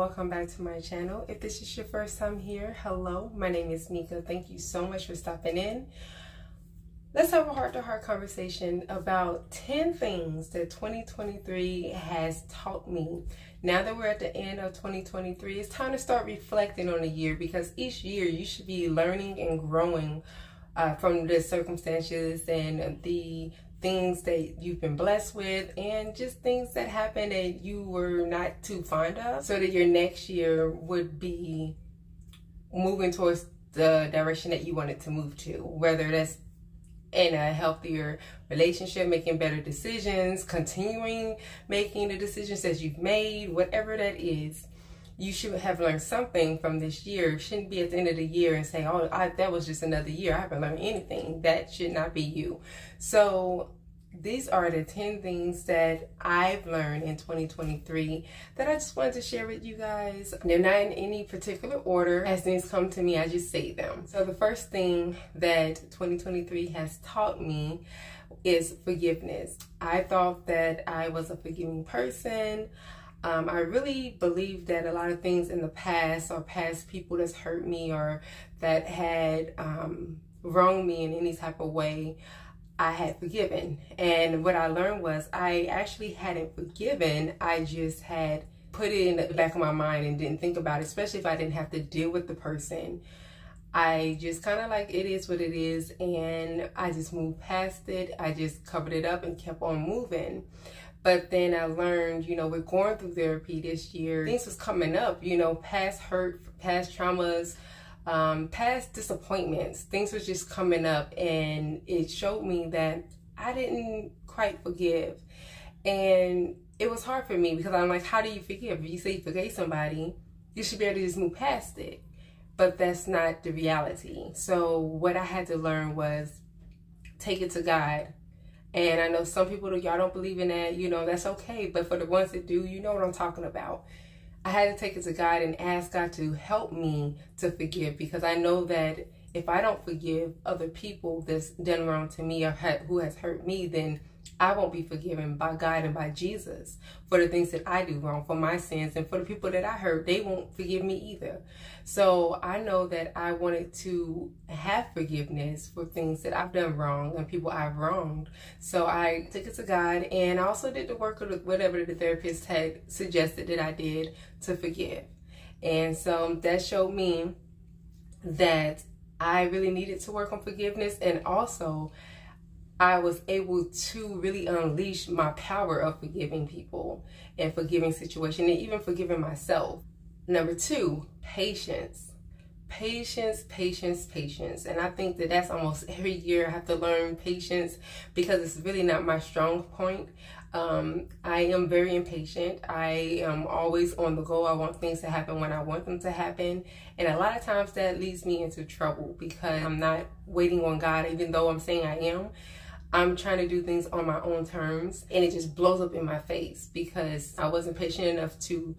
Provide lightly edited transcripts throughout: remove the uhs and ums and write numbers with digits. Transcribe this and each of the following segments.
welcome back to my channel. If this is your first time here, hello, my name is Nika. Thank you so much for stopping in. Let's have a heart-to-heart conversation about 10 things that 2023 has taught me. Now that we're at the end of 2023, it's time to start reflecting on the year, because each year you should be learning and growing from the circumstances and the things that you've been blessed with, and just things that happened that you were not too fond of, so that your next year would be moving towards the direction that you wanted to move to, whether that's in a healthier relationship, making better decisions, continuing making the decisions that you've made, whatever that is. You should have learned something from this year. It shouldn't be at the end of the year and say, oh, that was just another year, I haven't learned anything. That should not be you. So these are the 10 things that I've learned in 2023 that I just wanted to share with you guys. They're not in any particular order. As things come to me, I just say them. So the first thing that 2023 has taught me is forgiveness. I thought that I was a forgiving person. I really believe that a lot of things in the past, or past people that's hurt me or that had wronged me in any type of way, I had forgiven. And what I learned was I actually hadn't forgiven. I just had put it in the back of my mind and didn't think about it, especially if I didn't have to deal with the person. I just kind of like, it is what it is, and I just moved past it. I just covered it up and kept on moving. But then I learned, you know, we're going through therapy this year. Things was coming up, you know, past hurt, past traumas, past disappointments. Things was just coming up, and it showed me that I didn't quite forgive. And it was hard for me, because I'm like, how do you forgive? If you say you forgave somebody, you should be able to just move past it. But that's not the reality. So what I had to learn was take it to God. And I know some people, y'all don't believe in that, you know, that's okay. But for the ones that do, you know what I'm talking about. I had to take it to God and ask God to help me to forgive, because I know that if I don't forgive other people that's done wrong to me or who has hurt me, then I won't be forgiven by God and by Jesus for the things that I do wrong, for my sins, and for the people that I hurt, they won't forgive me either. So I know that I wanted to have forgiveness for things that I've done wrong and people I've wronged. So I took it to God, and I also did the work of whatever the therapist had suggested that I did to forgive. And so that showed me that I really needed to work on forgiveness, and also I was able to really unleash my power of forgiving people and forgiving situations, and even forgiving myself. Number 2, patience. Patience, patience, patience. And I think that that's almost every year I have to learn patience, because it's really not my strong point. I am very impatient. I am always on the go. I want things to happen when I want them to happen. And a lot of times that leads me into trouble, because I'm not waiting on God, even though I'm saying I am. I'm trying to do things on my own terms, and it just blows up in my face because I wasn't patient enough to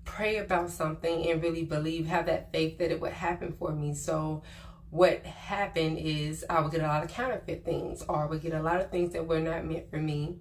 pray about something and really believe, have that faith that it would happen for me. So what happened is I would get a lot of counterfeit things, or I would get a lot of things that were not meant for me,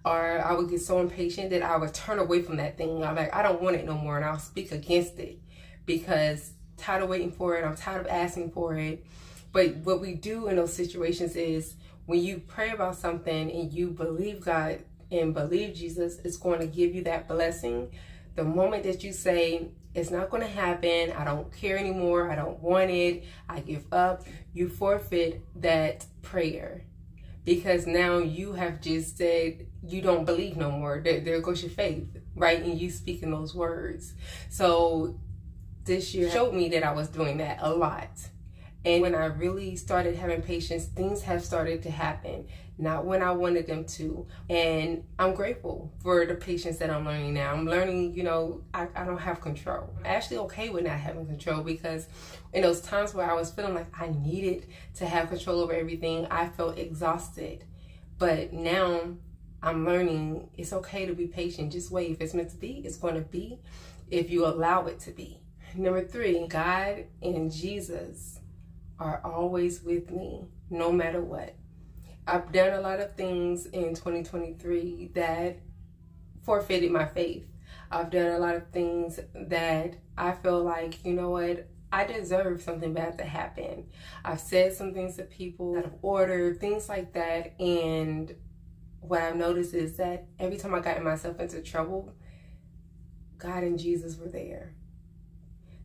or I would get so impatient that I would turn away from that thing. I'm like, I don't want it no more, and I'll speak against it, because I'm tired of waiting for it. I'm tired of asking for it. But what we do in those situations is, when you pray about something and you believe God and believe Jesus is going to give you that blessing, the moment that you say, it's not going to happen, I don't care anymore, I don't want it, I give up, you forfeit that prayer. Because now you have just said you don't believe no more. There goes your faith, right? And you speaking those words. So this year showed me that I was doing that a lot. And when I really started having patience, things have started to happen, not when I wanted them to. And I'm grateful for the patience that I'm learning now. I'm learning, you know, I don't have control. I'm actually okay with not having control, because in those times where I was feeling like I needed to have control over everything, I felt exhausted. But now I'm learning it's okay to be patient. Just wait. If it's meant to be, it's going to be, if you allow it to be. Number 3, God and Jesus are always with me, no matter what. I've done a lot of things in 2023 that forfeited my faith. I've done a lot of things that I feel like, you know what, I deserve something bad to happen. I've said some things to people out of order, things like that. And what I've noticed is that every time I got myself into trouble, God and Jesus were there.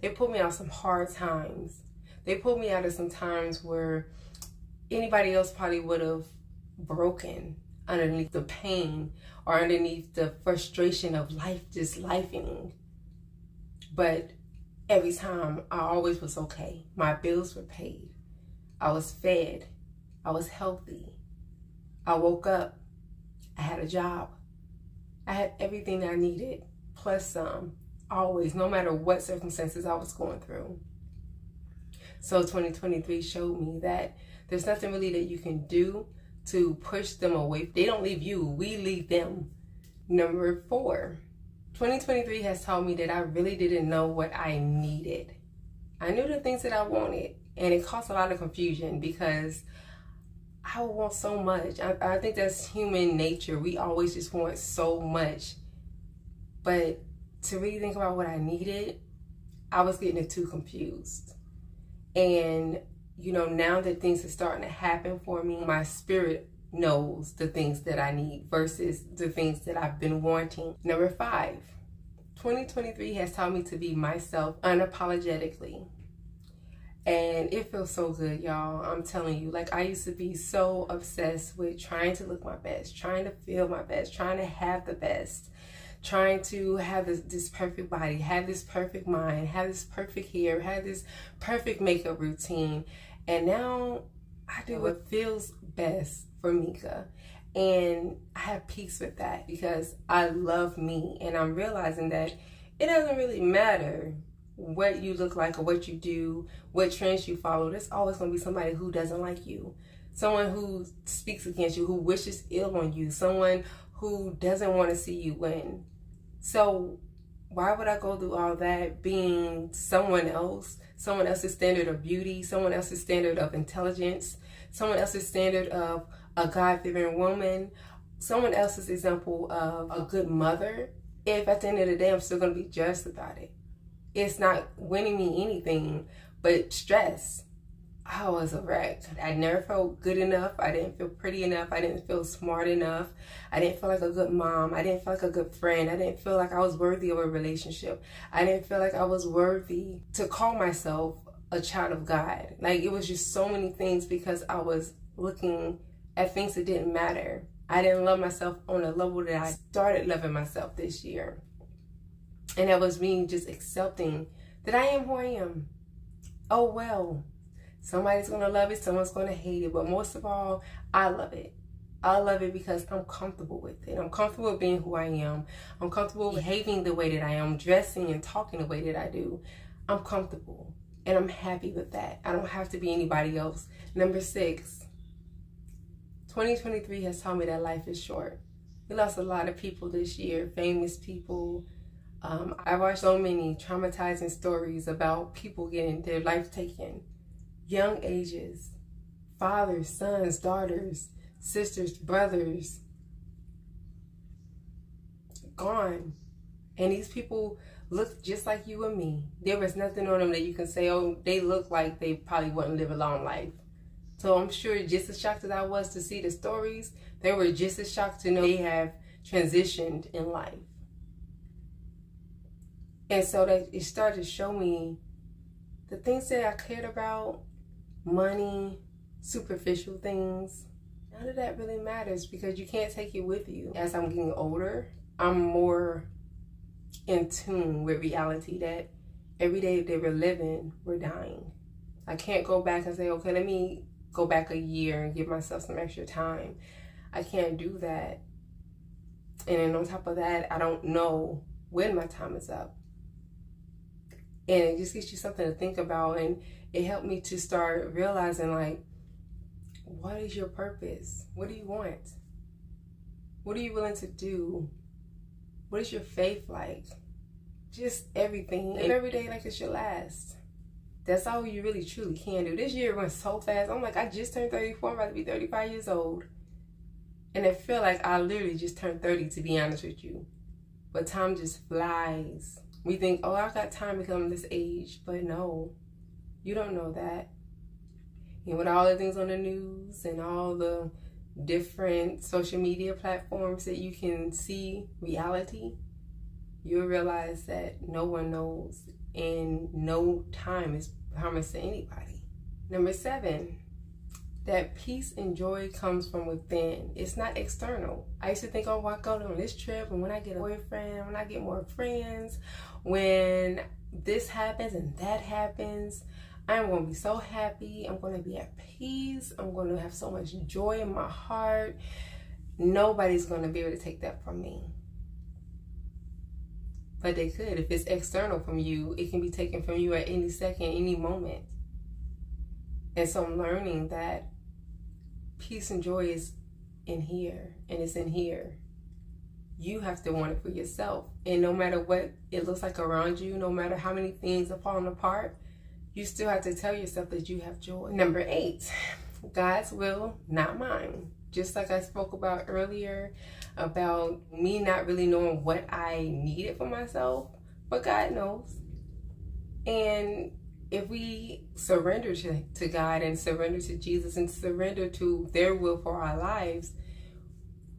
They put me out some hard times. They pulled me out of some times where anybody else probably would have broken underneath the pain or underneath the frustration of life just lifing. But every time I always was okay. My bills were paid. I was fed. I was healthy. I woke up. I had a job. I had everything that I needed, plus some, always, no matter what circumstances I was going through. So 2023 showed me that there's nothing really that you can do to push them away. They don't leave you, we leave them. Number 4, 2023 has taught me that I really didn't know what I needed. I knew the things that I wanted, and it caused a lot of confusion because I would want so much. I think that's human nature. We always just want so much. But to really think about what I needed, I was getting too confused. And, you know, now that things are starting to happen for me, my spirit knows the things that I need versus the things that I've been wanting. Number 5, 2023 has taught me to be myself unapologetically. And it feels so good, y'all. I'm telling you, like I used to be so obsessed with trying to look my best, trying to feel my best, trying to have the best, trying to have this perfect body, have this perfect mind, have this perfect hair, have this perfect makeup routine. And now I do what feels best for Mika. And I have peace with that because I love me. And I'm realizing that it doesn't really matter what you look like or what you do, what trends you follow. There's always going to be somebody who doesn't like you, someone who speaks against you, who wishes ill on you, someone who doesn't want to see you win. So why would I go through all that being someone else's standard of beauty, someone else's standard of intelligence, someone else's standard of a God-fearing woman, someone else's example of a good mother, if at the end of the day I'm still going to be judged about it? It's not winning me anything but stress. I was a wreck. I never felt good enough. I didn't feel pretty enough. I didn't feel smart enough. I didn't feel like a good mom. I didn't feel like a good friend. I didn't feel like I was worthy of a relationship. I didn't feel like I was worthy to call myself a child of God. Like, it was just so many things because I was looking at things that didn't matter. I didn't love myself on a level that I started loving myself this year. And that was me just accepting that I am who I am. Oh, well, somebody's going to love it, someone's going to hate it. But most of all, I love it. I love it because I'm comfortable with it. I'm comfortable with being who I am. I'm comfortable behaving the way that I am, dressing and talking the way that I do. I'm comfortable and I'm happy with that. I don't have to be anybody else. Number 6, 2023 has taught me that life is short. We lost a lot of people this year, famous people. I've watched so many traumatizing stories about people getting their life taken. Young ages, fathers, sons, daughters, sisters, brothers, gone. And these people look just like you and me. There was nothing on them that you can say, oh, they look like they probably wouldn't live a long life. So I'm sure just as shocked as I was to see the stories, they were just as shocked to know they have transitioned in life. And so that it started to show me the things that I cared about, money, superficial things, none of that really matters because you can't take it with you. As I'm getting older, I'm more in tune with reality that every day that we're living, we're dying. I can't go back and say, okay, let me go back a year and give myself some extra time. I can't do that. And then on top of that, I don't know when my time is up. And it just gives you something to think about. And it helped me to start realizing, like, what is your purpose? What do you want? What are you willing to do? What is your faith like? Just everything. And every day like it's your last. That's all you really truly can do. This year went so fast. I'm like, I just turned 34. I'm about to be 35 years old. And I feel like I literally just turned 30, to be honest with you. but time just flies. We think, oh, I've got time to come this age, but no, you don't know that. And with all the things on the news and all the different social media platforms that you can see reality, you'll realize that no one knows and no time is promised to anybody. Number 7, that peace and joy comes from within. It's not external. I used to think, oh, I go on this trip, and when I get a boyfriend, when I get more friends, when this happens and that happens, I'm going to be so happy. I'm going to be at peace. I'm going to have so much joy in my heart. Nobody's going to be able to take that from me. But they could. If it's external from you, it can be taken from you at any second, any moment. And so I'm learning that peace and joy is in here, and it's in here. You have to want it for yourself. And no matter what it looks like around you, no matter how many things are falling apart, you still have to tell yourself that you have joy. Number 8, God's will, not mine. Just like I spoke about earlier, about me not really knowing what I needed for myself, but God knows. And if we surrender to God and surrender to Jesus and surrender to their will for our lives,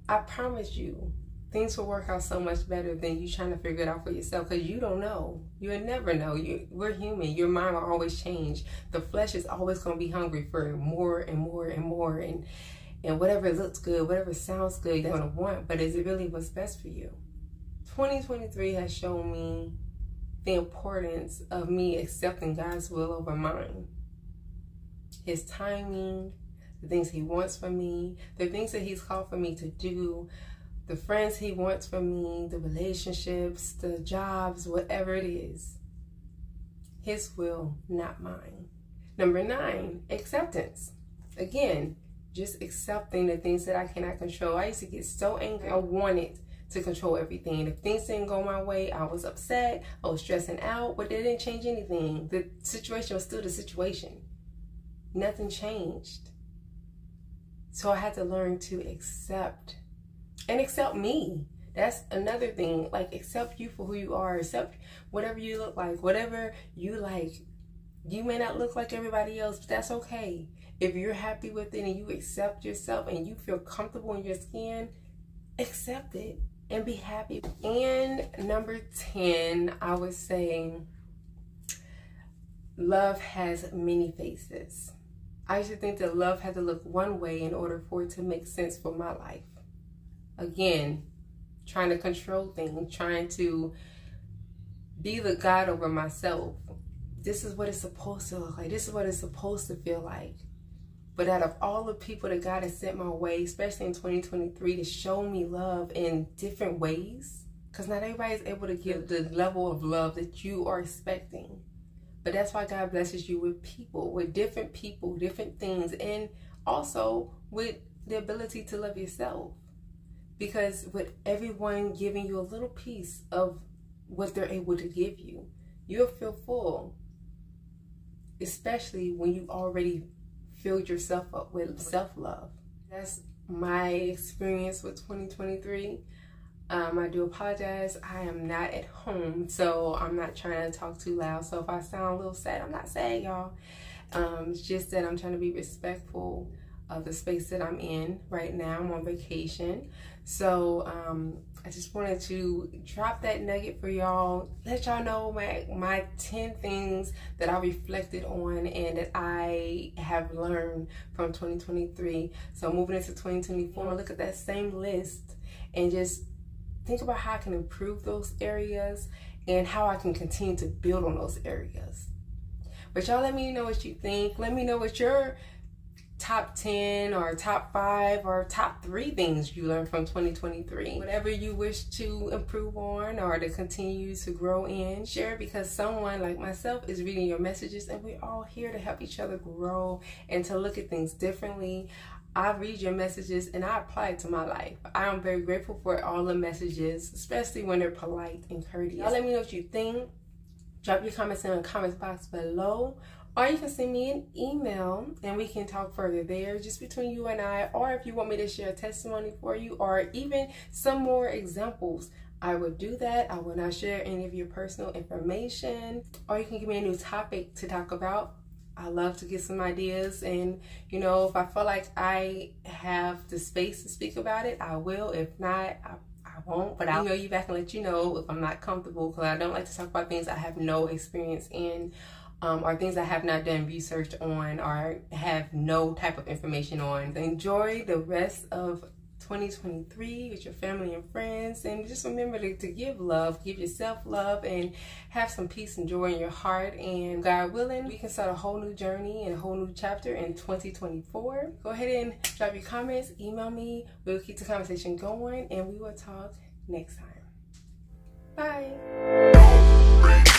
I promise you, things will work out so much better than you trying to figure it out for yourself, because you don't know. You'll never know. We're human. Your mind will always change. The flesh is always going to be hungry for more and more and more. And whatever looks good, whatever sounds good, you're going to want. But is it really what's best for you? 2023 has shown me the importance of me accepting God's will over mine. His timing, the things he wants from me, the things that he's called for me to do, the friends he wants from me, the relationships, the jobs, whatever it is. His will, not mine. Number 9, acceptance. Again, just accepting the things that I cannot control. I used to get so angry. I wanted to control everything. And if things didn't go my way, I was upset, I was stressing out, but it didn't change anything. The situation was still the situation. Nothing changed. So I had to learn to accept. And accept me. That's another thing. Like, accept you for who you are. Accept whatever you look like. Whatever you like. You may not look like everybody else, but that's okay. If you're happy with it and you accept yourself and you feel comfortable in your skin, accept it and be happy. And number 10, I would say, love has many faces. I used to think that love had to look one way in order for it to make sense for my life. Again, trying to control things, trying to be the God over myself. This is what it's supposed to look like. This is what it's supposed to feel like. But out of all the people that God has sent my way, especially in 2023, to show me love in different ways, because not everybody is able to give the level of love that you are expecting. But that's why God blesses you with people, different things, and also with the ability to love yourself. Because with everyone giving you a little piece of what they're able to give you, you'll feel full. Especially when you already filled yourself up with self-love. That's my experience with 2023. I do apologize. I am not at home, so I'm not trying to talk too loud. So if I sound a little sad, I'm not sad, y'all. It's just that I'm trying to be respectful of the space that I'm in right now. I'm on vacation. So I just wanted to drop that nugget for y'all, let y'all know my 10 things that I reflected on and that I have learned from 2023. So moving into 2024, look at that same list and just think about how I can improve those areas and how I can continue to build on those areas. But y'all let me know what you think. Let me know what your top 10 or top 5 or top 3 things you learned from 2023. Whatever you wish to improve on or to continue to grow in, share it, because someone like myself is reading your messages and we're all here to help each other grow and to look at things differently. I read your messages and I apply it to my life. I am very grateful for all the messages, especially when they're polite and courteous. Y'all let me know what you think. Drop your comments in the comments box below. Or you can send me an email and we can talk further there, just between you and I. Or if you want me to share a testimony for you or even some more examples, I would do that. I will not share any of your personal information, or you can give me a new topic to talk about. I love to get some ideas, and you know, if I feel like I have the space to speak about it, I will. If not, I won't, but I'll email you back and let you know if I'm not comfortable, because I don't like to talk about things I have no experience in, or things I have not done research on, or have no type of information on. Enjoy the rest of 2023 with your family and friends, and just remember to give love, give yourself love, and have some peace and joy in your heart. And God willing, we can start a whole new journey and a whole new chapter in 2024. Go ahead and drop your comments, email me. We'll keep the conversation going, and we will talk next time. Bye.